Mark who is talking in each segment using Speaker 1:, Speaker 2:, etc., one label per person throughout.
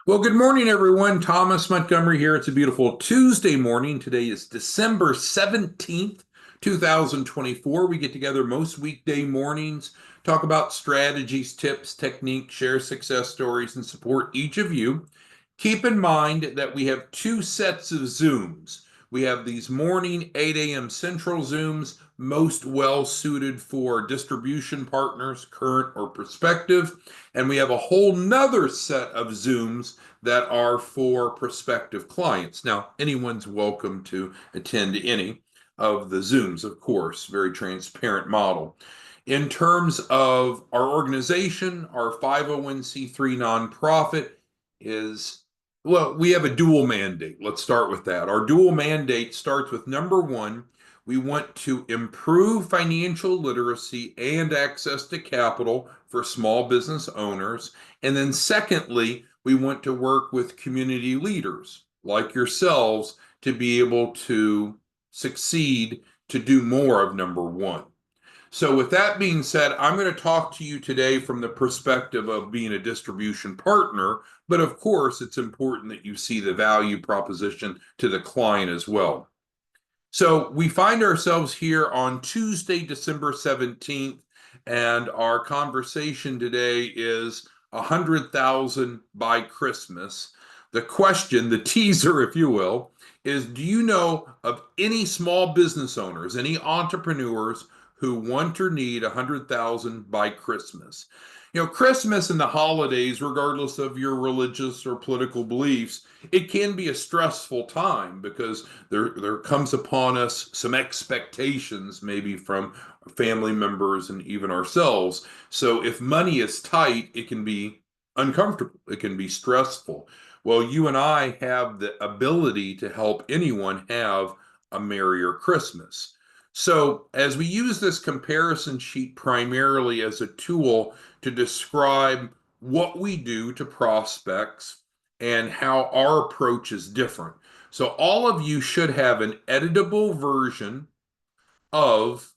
Speaker 1: Well, good morning, everyone. Thomas Montgomery here. It's a beautiful Tuesday morning. Today is December 17th, 2024. We get together most weekday mornings, talk about strategies, tips, techniques, share success stories, and support each of you. Keep in mind that we have two sets of Zooms. We have these morning 8 a.m. Central Zooms, most well suited for distribution partners, current or prospective. And we have a whole nother set of Zooms that are for prospective clients. Now, anyone's welcome to attend any of the Zooms, of course, very transparent model. In terms of our organization, our 501c3 nonprofit is, well, we have a dual mandate. Let's start with that. Our dual mandate starts with number one, we want to improve financial literacy and access to capital for small business owners. And then, secondly, we want to work with community leaders like yourselves to be able to succeed to do more of number one. So, with that being said, I'm going to talk to you today from the perspective of being a distribution partner, but of course, it's important that you see the value proposition to the client as well. So, we find ourselves here on Tuesday, December 17th, and our conversation today is 100,000 by Christmas. The question, the teaser, if you will, is do you know of any small business owners, any entrepreneurs who want or need 100,000 by Christmas? Christmas and the holidays, regardless of your religious or political beliefs, it can be a stressful time because there comes upon us some expectations, maybe from family members and even ourselves. So if money is tight, it can be uncomfortable. It can be stressful. Well, you and I have the ability to help anyone have a merrier Christmas. So, as we use this comparison sheet primarily as a tool to describe what we do to prospects and how our approach is different. So, all of you should have an editable version of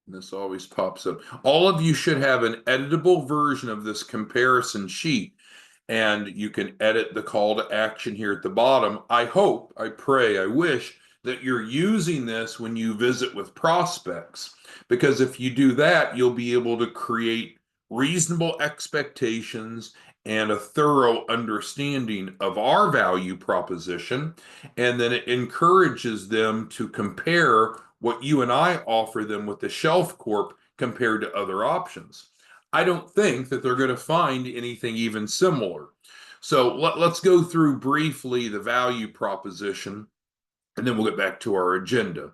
Speaker 1: this always pops up. All of you should have an editable version of this comparison sheet, and you can edit the call to action here at the bottom. I hope, I pray, I wish that you're using this when you visit with prospects, because if you do that, you'll be able to create reasonable expectations and a thorough understanding of our value proposition, and then it encourages them to compare what you and I offer them with the Shelf Corp compared to other options. I don't think that they're going to find anything even similar. So let's go through briefly the value proposition, and then we'll get back to our agenda.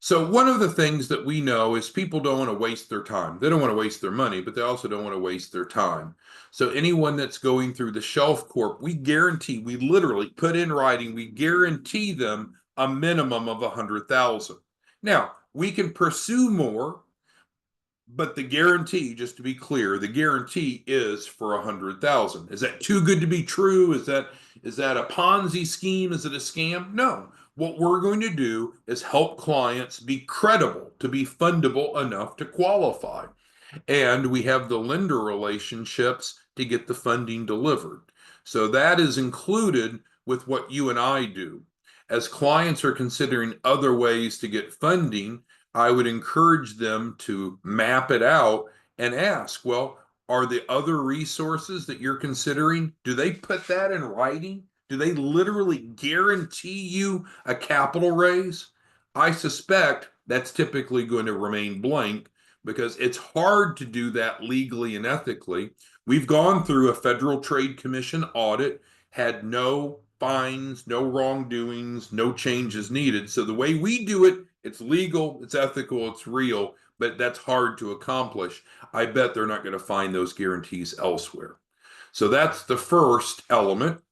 Speaker 1: So one of the things that we know is people don't want to waste their time. They don't want to waste their money, but they also don't want to waste their time. So anyone that's going through the Shelf Corp, we guarantee, we literally put in writing, we guarantee them a minimum of 100,000. Now, we can pursue more, but the guarantee, just to be clear, the guarantee is for 100,000. Is that too good to be true? Is that a Ponzi scheme? Is it a scam? No. What we're going to do is help clients be credible, to be fundable enough to qualify. And we have the lender relationships to get the funding delivered. So that is included with what you and I do. As clients are considering other ways to get funding, I would encourage them to map it out and ask, well, are the other resources that you're considering, do they put that in writing? Do they literally guarantee you a capital raise? I suspect that's typically going to remain blank because it's hard to do that legally and ethically. We've gone through a Federal Trade Commission audit, had no fines, no wrongdoings, no changes needed. So the way we do it, it's legal, it's ethical, it's real, but that's hard to accomplish. I bet they're not going to find those guarantees elsewhere. So that's the first element.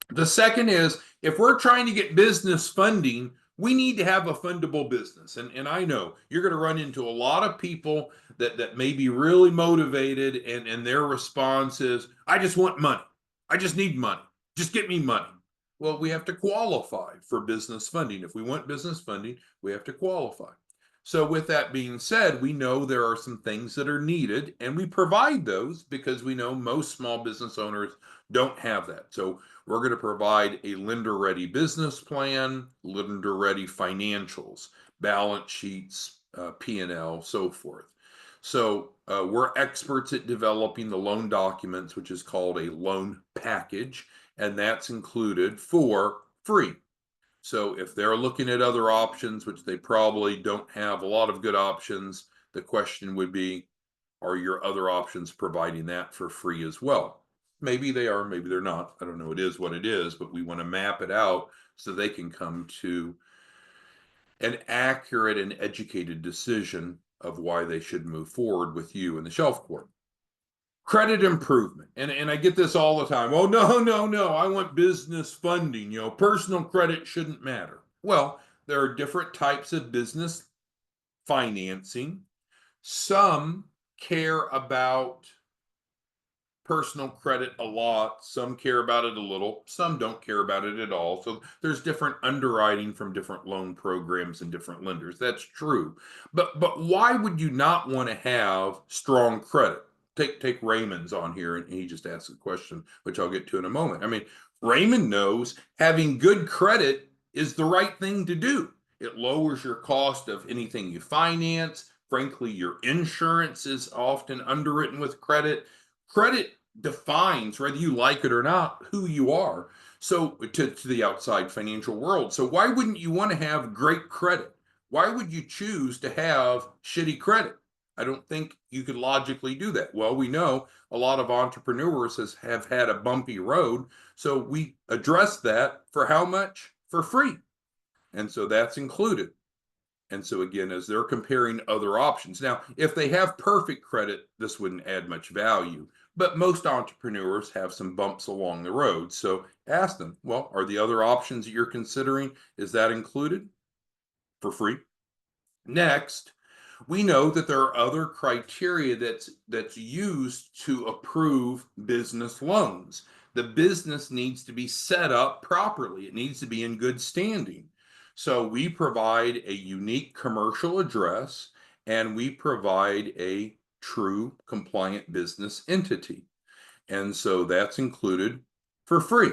Speaker 1: The second is if we're trying to get business funding, we need to have a fundable business. And I know you're going to run into a lot of people that may be really motivated, and their response is, I just want money. I just need money. Just get me money. Well, we have to qualify for business funding. If we want business funding, we have to qualify. So with that being said, we know there are some things that are needed, and we provide those because we know most small business owners don't have that. So we're going to provide a lender-ready business plan, lender-ready financials, balance sheets, P&L, so forth. So we're experts at developing the loan documents, which is called a loan package, and that's included for free. So if they're looking at other options, which they probably don't have a lot of good options, the question would be, are your other options providing that for free as well? Maybe they are, maybe they're not. I don't know. It is what it is, but we want to map it out so they can come to an accurate and educated decision of why they should move forward with you in the shelf court. Credit improvement. And I get this all the time. Oh, no. I want business funding. Personal credit shouldn't matter. Well, there are different types of business financing. Some care about personal credit a lot, some care about it a little, some don't care about it at all. So there's different underwriting from different loan programs and different lenders. That's true. But why would you not want to have strong credit? Take Raymond's on here, and he just asked a question, which I'll get to in a moment. I mean, Raymond knows having good credit is the right thing to do. It lowers your cost of anything you finance. Frankly, your insurance is often underwritten with credit. Credit defines, whether you like it or not, who you are. So to the outside financial world. So why wouldn't you want to have great credit? Why would you choose to have shitty credit? I don't think you could logically do that. Well, we know a lot of entrepreneurs have had a bumpy road. So we address that for how much? For free. And so that's included. And so again, as they're comparing other options. Now, if they have perfect credit, this wouldn't add much value. But most entrepreneurs have some bumps along the road. So ask them, well, are the other options that you're considering, is that included for free? Next, we know that there are other criteria that's used to approve business loans. The business needs to be set up properly. It needs to be in good standing. So we provide a unique commercial address, and we provide a true compliant business entity. And so that's included for free.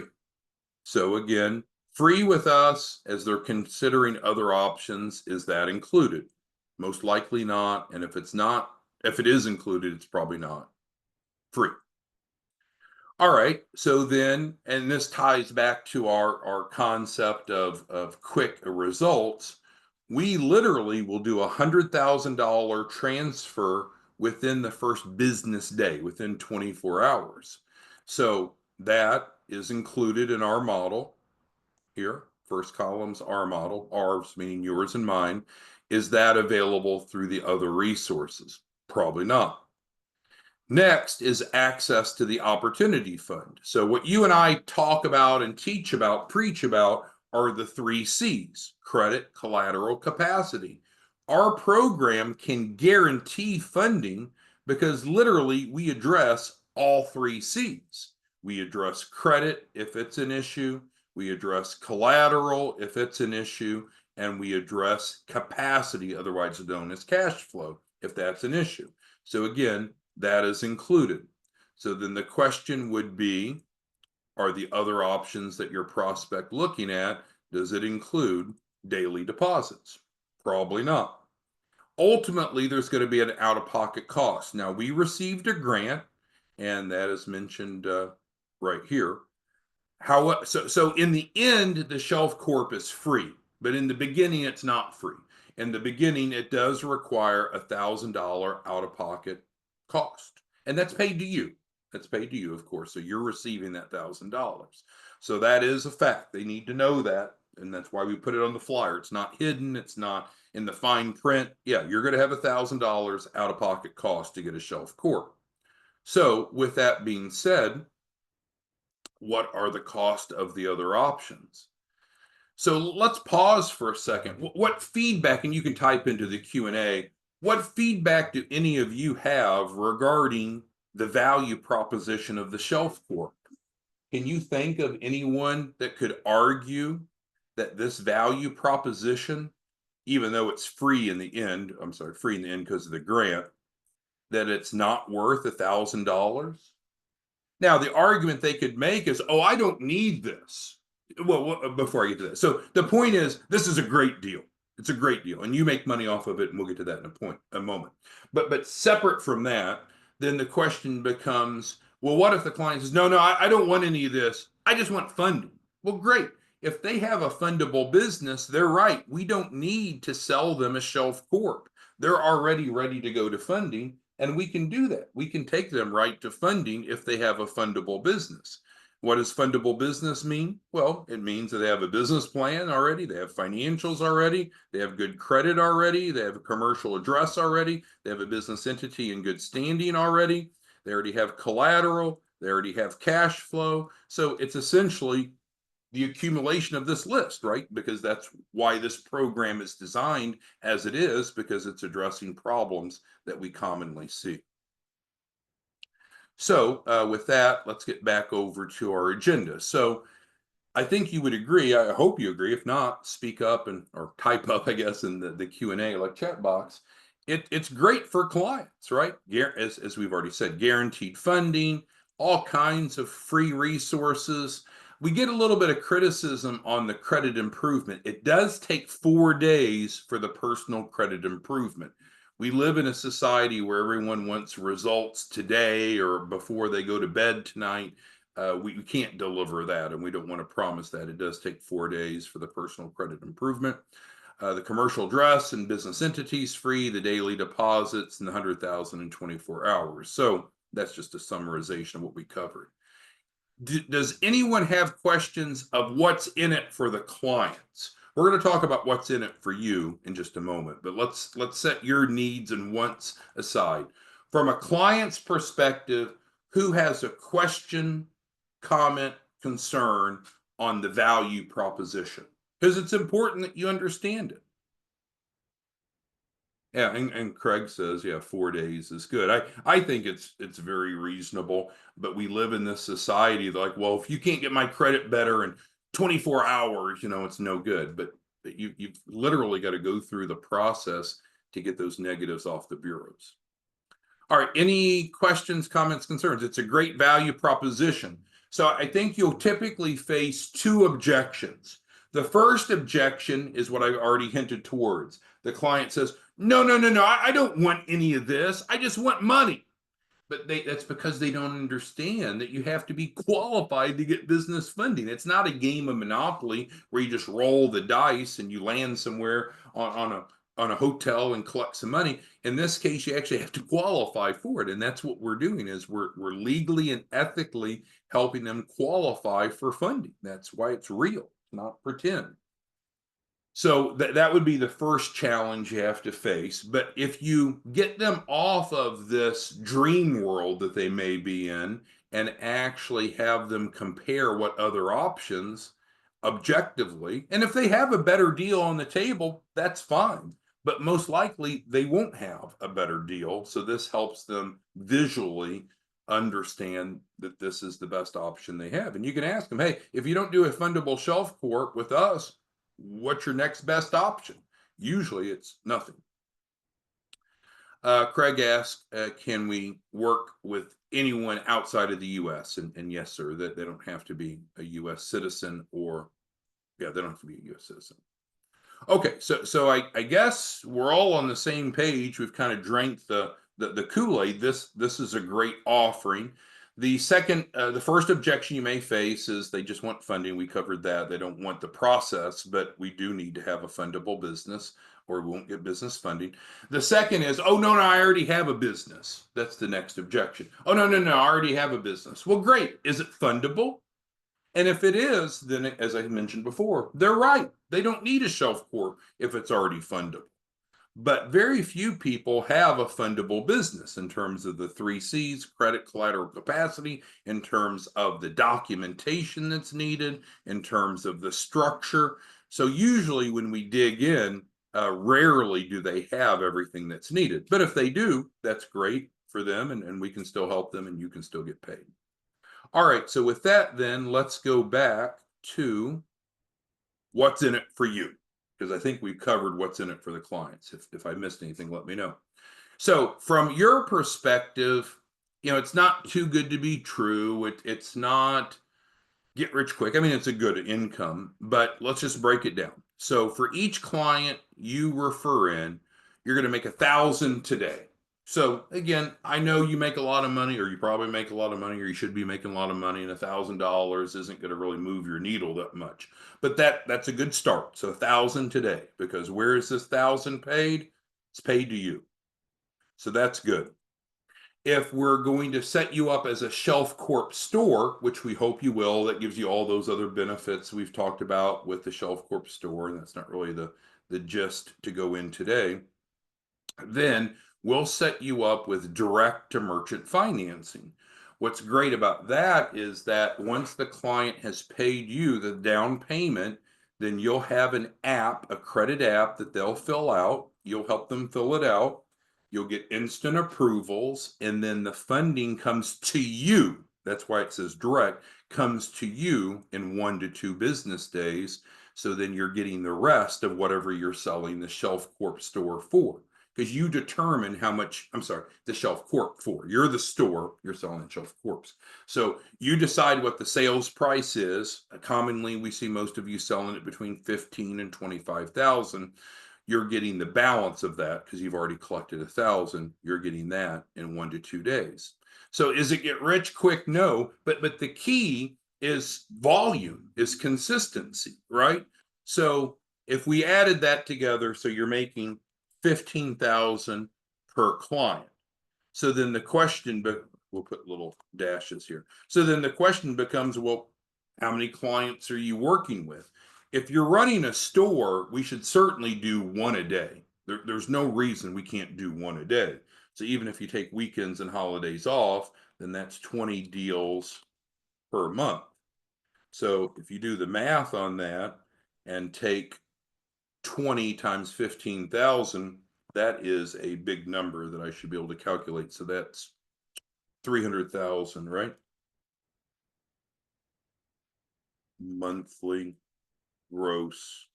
Speaker 1: So again, free with us as they're considering other options. Is that included? Most likely not. And if it's not, if it is included, it's probably not free. All right. So then, and this ties back to our concept of quick results. We literally will do $100,000 transfer within the first business day, within 24 hours. So that is included in our model here. First column's our model, ours meaning yours and mine. Is that available through the other resources? Probably not. Next is access to the opportunity fund. So what you and I talk about and teach about, preach about, are the 3 C's: credit, collateral, capacity. Our program can guarantee funding because literally we address all 3 C's. We address credit if it's an issue, we address collateral if it's an issue, and we address capacity, otherwise known as cash flow, if that's an issue. So again, that is included. So then the question would be, are the other options that your prospect looking at, does it include daily deposits? Probably not. Ultimately, there's going to be an out-of-pocket cost. Now, we received a grant, and that is mentioned right here. So in the end, the Shelf Corp is free, but in the beginning, it's not free. In the beginning, it does require $1,000 out-of-pocket cost, and that's paid to you. That's paid to you, of course. So you're receiving that $1,000. So that is a fact. They need to know that, and that's why we put it on the flyer. It's not hidden. It's not in the fine print. Yeah, you're going to have $1,000 out-of-pocket cost to get a Shelf Corp. So with that being said, what are the cost of the other options? So let's pause for a second. What feedback, and you can type into the Q&A, what feedback do any of you have regarding the value proposition of the Shelf Corp? Can you think of anyone that could argue that this value proposition even though it's free in the end, I'm sorry, free in the end because of the grant, that it's not worth $1,000? Now, the argument they could make is, oh, I don't need this. Well, before I get to that. So the point is, this is a great deal. It's a great deal, and you make money off of it, and we'll get to that in a moment. But separate from that, then the question becomes, well, what if the client says, no, I don't want any of this. I just want funding. Well, great. If they have a fundable business, they're right. We don't need to sell them a shelf corp. They're already ready to go to funding, and we can do that. We can take them right to funding if they have a fundable business. What does fundable business mean? Well, it means that they have a business plan already, they have financials already, they have good credit already, they have a commercial address already, they have a business entity in good standing already, they already have collateral, they already have cash flow. So it's essentially the accumulation of this list, right? Because that's why this program is designed as it is, because it's addressing problems that we commonly see. So with that, let's get back over to our agenda. So I think you would agree, I hope you agree. If not, speak up and or type up, I guess, in the Q&A like chat box. It's great for clients, right? As we've already said, guaranteed funding, all kinds of free resources. We get a little bit of criticism on the credit improvement. It does take 4 days for the personal credit improvement. We live in a society where everyone wants results today or before they go to bed tonight. We can't deliver that, and we don't want to promise that. It does take 4 days for the personal credit improvement. The commercial address and business entities free, the daily deposits, and the 100,000 in 24 hours. So that's just a summarization of what we covered. Does anyone have questions of what's in it for the clients? We're going to talk about what's in it for you in just a moment, but let's set your needs and wants aside. From a client's perspective, who has a question, comment, concern on the value proposition? Because it's important that you understand it. Yeah, and Craig says, yeah, 4 days is good. I think it's very reasonable, but we live in this society like, well, if you can't get my credit better in 24 hours, it's no good. But you've literally got to go through the process to get those negatives off the bureaus. All right, any questions, comments, concerns? It's a great value proposition. So I think you'll typically face 2 objections. The first objection is what I've already hinted towards. The client says, no, I don't want any of this. I just want money. But that's because they don't understand that you have to be qualified to get business funding. It's not a game of Monopoly where you just roll the dice and you land somewhere on a hotel and collect some money. In this case, you actually have to qualify for it. And that's what we're doing is we're legally and ethically helping them qualify for funding. That's why it's real, not pretend. So that would be the first challenge you have to face. But if you get them off of this dream world that they may be in and actually have them compare what other options objectively, and if they have a better deal on the table, that's fine. But most likely they won't have a better deal. So this helps them visually understand that this is the best option they have. And you can ask them, hey, if you don't do a fundable shelf corp with us, what's your next best option? Usually it's nothing. Craig asked, can we work with anyone outside of the U.S.? And yes, sir, that they don't have to be a U.S. citizen they don't have to be a U.S. citizen. Okay, so I guess we're all on the same page. We've kind of drank the Kool-Aid. This is a great offering. The first objection you may face is they just want funding. We covered that. They don't want the process, but we do need to have a fundable business or we won't get business funding. The second is, oh, no, I already have a business. That's the next objection. Oh, no, I already have a business. Well, great. Is it fundable? And if it is, then as I mentioned before, they're right. They don't need a shelf corp if it's already fundable. But very few people have a fundable business in terms of the 3 C's, credit, collateral, capacity, in terms of the documentation that's needed, in terms of the structure. So usually when we dig in, rarely do they have everything that's needed. But if they do, that's great for them, and we can still help them and you can still get paid. All right, so with that then, let's go back to what's in it for you. because I think we've covered what's in it for the clients. If I missed anything, let me know. So from your perspective, it's not too good to be true. It's not get rich quick. I mean, it's a good income, but let's just break it down. So for each client you refer in, you're going to make 1,000 today. So again, I know you make a lot of money, or you probably make a lot of money, or you should be making a lot of money, and $1,000 isn't going to really move your needle that much. But that's a good start. So 1,000 today, because where is this 1,000 paid? It's paid to you. So that's good. If we're going to set you up as a Shelf Corp store, which we hope you will, that gives you all those other benefits we've talked about with the Shelf Corp store, and that's not really the gist to go in today, then we'll set you up with direct to merchant financing. What's great about that is that once the client has paid you the down payment, then you'll have an app, a credit app that they'll fill out. You'll help them fill it out. You'll get instant approvals, and then the funding comes to you. That's why it says direct, comes to you in 1 to 2 business days. So then you're getting the rest of whatever you're selling the Shelf Corp store for, because you determine how much, the Shelf Corp for. You're the store, you're selling Shelf Corps. So you decide what the sales price is. Commonly, we see most of you selling it between 15 and 25,000. You're getting the balance of that because you've already collected 1,000. You're getting that in 1 to 2 days. So is it get rich quick? No, but the key is volume, is consistency, right? So if we added that together, so you're making 15,000 per client. So then the question, but we'll put little dashes here. So then the question becomes, well, how many clients are you working with? If you're running a store, we should certainly do one a day. There's no reason we can't do one a day. So even if you take weekends and holidays off, then that's 20 deals per month. So if you do the math on that and take 20 times 15,000, that is a big number that I should be able to calculate. So that's 300,000, right? Monthly gross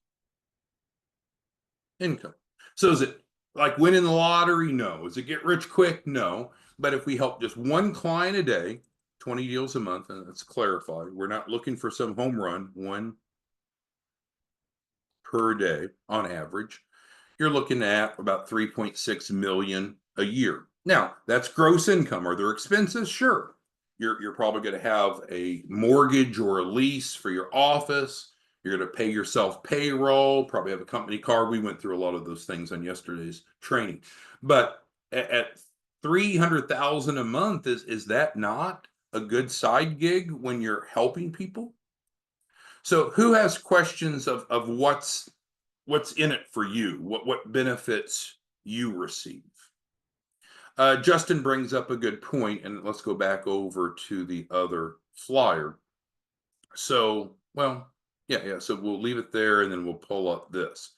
Speaker 1: income. So is it like winning the lottery? No. Is it get rich quick? No. But if we help just one client a day, 20 deals a month, and let's clarify, we're not looking for some home run, one per day on average. You're looking at about 3.6 million a year. Now, that's gross income. Are there expenses? Sure. You're probably going to have a mortgage or a lease for your office. You're going to pay yourself payroll, probably have a company car. We went through a lot of those things on yesterday's training. But at 300,000 a month, is that not a good side gig when you're helping people? So who has questions of what's in it for you? What benefits you receive? Justin brings up a good point, and let's go back over to the other flyer. So, well, yeah. So we'll leave it there, and then we'll pull up this.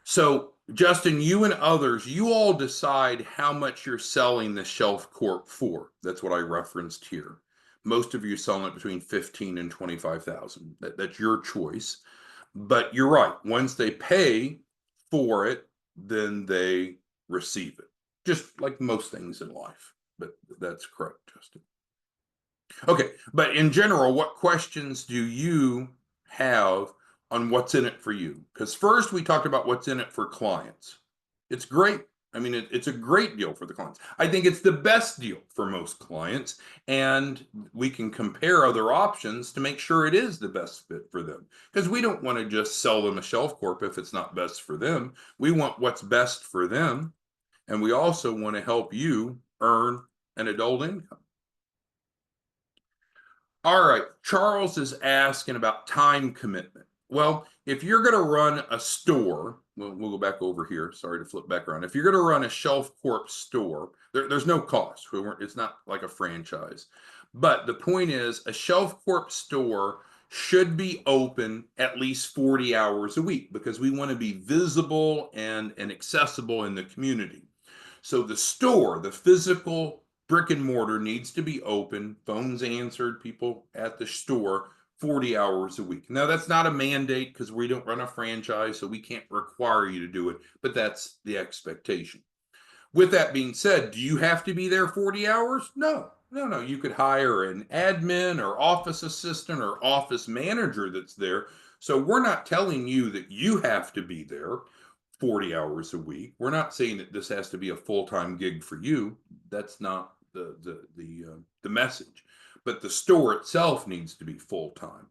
Speaker 1: So, Justin, you and others, you all decide how much you're selling the Shelf Corp for. That's what I referenced here. Most of you selling it between 15 and 25,000. That's your choice. But you're right. Once they pay for it, then they receive it. Just like most things in life. But that's correct, Justin. Okay, but in general, what questions do you have on what's in it for you? Because first we talked about what's in it for clients. It's great. I mean, it's a great deal for the clients. I think it's the best deal for most clients, and we can compare other options to make sure it is the best fit for them. Because we don't want to just sell them a Shelf Corp if it's not best for them. We want what's best for them, and we also want to help you earn an adult income. All right, Charles is asking about time commitment. Well, if you're going to run a store, we'll go back over here. Sorry to flip back around. If you're going to run a Shelf Corp store, there's no cost. It's not like a franchise. But the point is, a Shelf Corp store should be open at least 40 hours a week because we want to be visible and accessible in the community. So the store, the physical brick and mortar, needs to be open, phones answered, people at the store 40 hours a week. Now, that's not a mandate because we don't run a franchise, so we can't require you to do it, but that's the expectation. With that being said, do you have to be there 40 hours? No, no, no. You could hire an admin or office assistant or office manager that's there. So we're not telling you that you have to be there 40 hours a week. We're not saying that this has to be a full-time gig for you. That's not the message. But the store itself needs to be full-time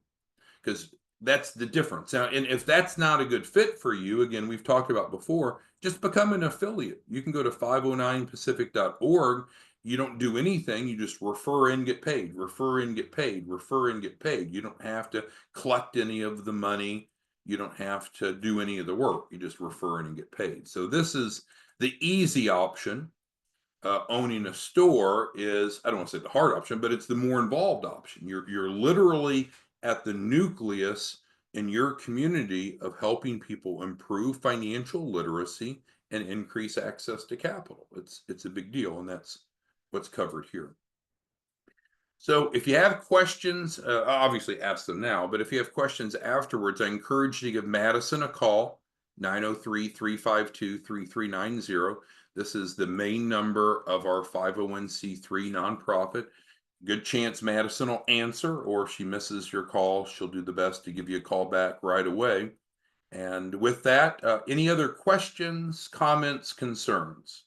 Speaker 1: because that's the difference. Now, and if that's not a good fit for you, again, we've talked about before, just become an affiliate. You can go to 509pacific.org. You don't do anything. You just refer in, get paid, refer in, get paid, refer in, get paid. You don't have to collect any of the money. You don't have to do any of the work. You just refer in and get paid. So this is the easy option. Owning a store is, I don't want to say the hard option, but it's the more involved option. You're literally at the nucleus in your community of helping people improve financial literacy and increase access to capital. It's a big deal, and that's what's covered here. So if you have questions, obviously ask them now, but if you have questions afterwards, I encourage you to give Madison a call, 903-352-3390. This is the main number of our 501c3 nonprofit. Good chance Madison will answer, or if she misses your call, she'll do the best to give you a call back right away. And with that, any other questions, comments, concerns?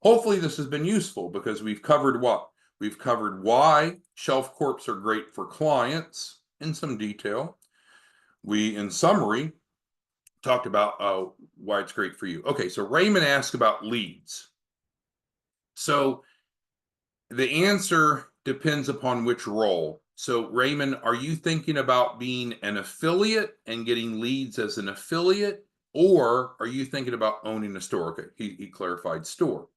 Speaker 1: Hopefully this has been useful because we've covered what? We've covered why shelf corps are great for clients in some detail. We, in summary, talked about why it's great for you. Okay, so Raymond asked about leads. So the answer depends upon which role. So Raymond, are you thinking about being an affiliate and getting leads as an affiliate, or are you thinking about owning a store? Okay, he clarified store.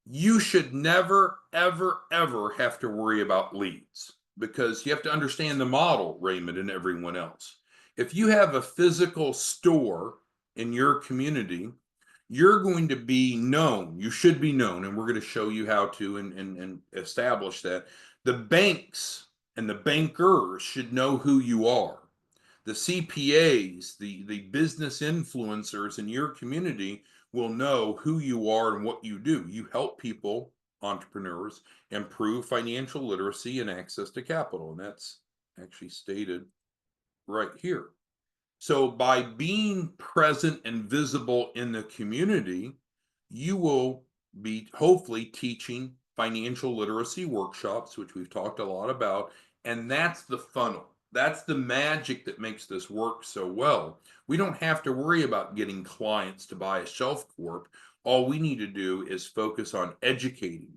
Speaker 1: You should never, ever, ever have to worry about leads because you have to understand the model, Raymond, and everyone else. If you have a physical store in your community, you're going to be known. You should be known, and we're going to show you how to and establish that. The banks and the bankers should know who you are. The CPAs, the business influencers in your community will know who you are and what you do. You help people, entrepreneurs, improve financial literacy and access to capital. And that's actually stated right here. So by being present and visible in the community, you will be hopefully teaching financial literacy workshops, which we've talked a lot about. And that's the funnel. That's the magic that makes this work so well. We don't have to worry about getting clients to buy a shelf corp. All we need to do is focus on educating.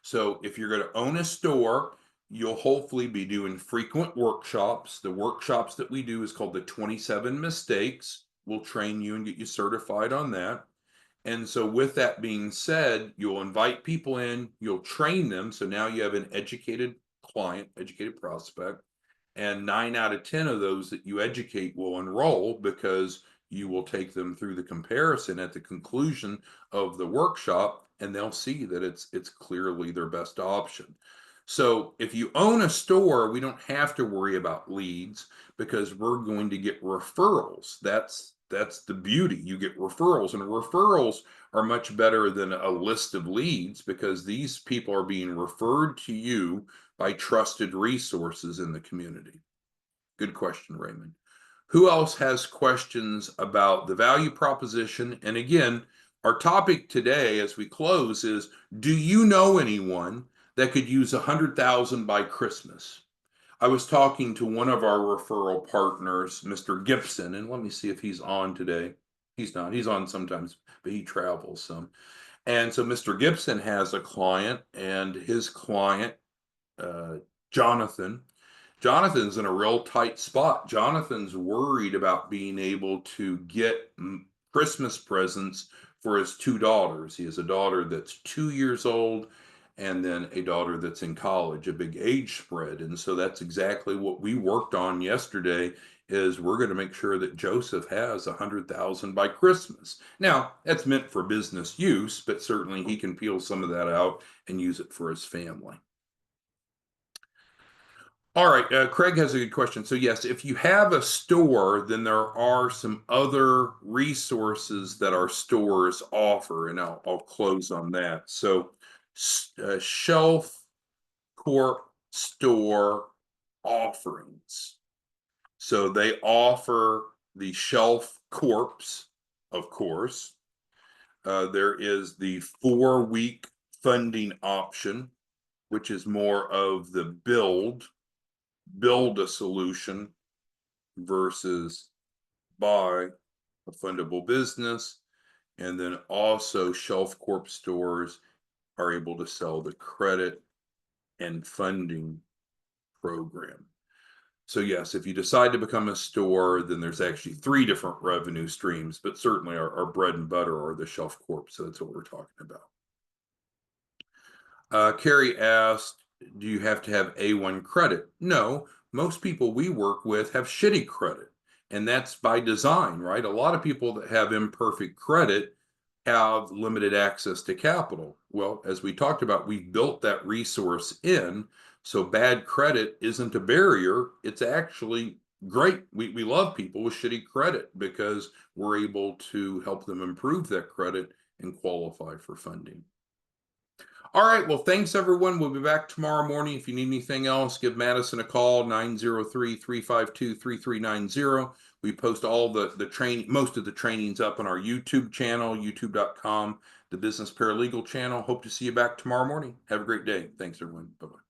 Speaker 1: So if you're going to own a store, you'll hopefully be doing frequent workshops. The workshops that we do is called the 27 mistakes. We'll train you and get you certified on that. And so with that being said, you'll invite people in, you'll train them. So now you have an educated client, educated prospect. And 9 out of 10 of those that you educate will enroll because you will take them through the comparison at the conclusion of the workshop, and they'll see that it's clearly their best option. So if you own a store, we don't have to worry about leads because we're going to get referrals. That's the beauty. You get referrals, and referrals are much better than a list of leads because these people are being referred to you by trusted resources in the community. Good question, Raymond. Who else has questions about the value proposition? And again, our topic today as we close is, do you know anyone that could use 100,000 by Christmas? I was talking to one of our referral partners, Mr. Gibson, and let me see if he's on today. He's not. He's on sometimes, but he travels some. And so Mr. Gibson has a client, and his client, Jonathan's in a real tight spot. Jonathan's worried about being able to get Christmas presents for his 2 daughters. He has a daughter that's 2 years old and then a daughter that's in college, a big age spread. And so that's exactly what we worked on yesterday is we're going to make sure that Joseph has 100,000 by Christmas. Now, that's meant for business use, but certainly he can peel some of that out and use it for his family. All right, Craig has a good question. So yes, if you have a store, then there are some other resources that our stores offer, and I'll close on that. So, Shelf Corp store offerings. So they offer the Shelf Corps, of course. There is the 4-week funding option, which is more of the build a solution versus buy a fundable business. And then also Shelf Corp stores are able to sell the credit and funding program. So yes, if you decide to become a store, then there's actually 3 different revenue streams, but certainly our bread and butter are the Shelf Corp. So that's what we're talking about. Carrie asked, do you have to have A1 credit? No, most people we work with have shitty credit, and that's by design, right? A lot of people that have imperfect credit have limited access to capital. Well, as we talked about, we built that resource in, so bad credit isn't a barrier. It's actually great. We love people with shitty credit because we're able to help them improve that credit and qualify for funding. All right. Well, thanks, everyone. We'll be back tomorrow morning. If you need anything else, give Madison a call, 903-352-3390. We post all the training, most of the trainings up on our YouTube channel, youtube.com, the Business Paralegal channel. Hope to see you back tomorrow morning. Have a great day. Thanks, everyone. Bye-bye.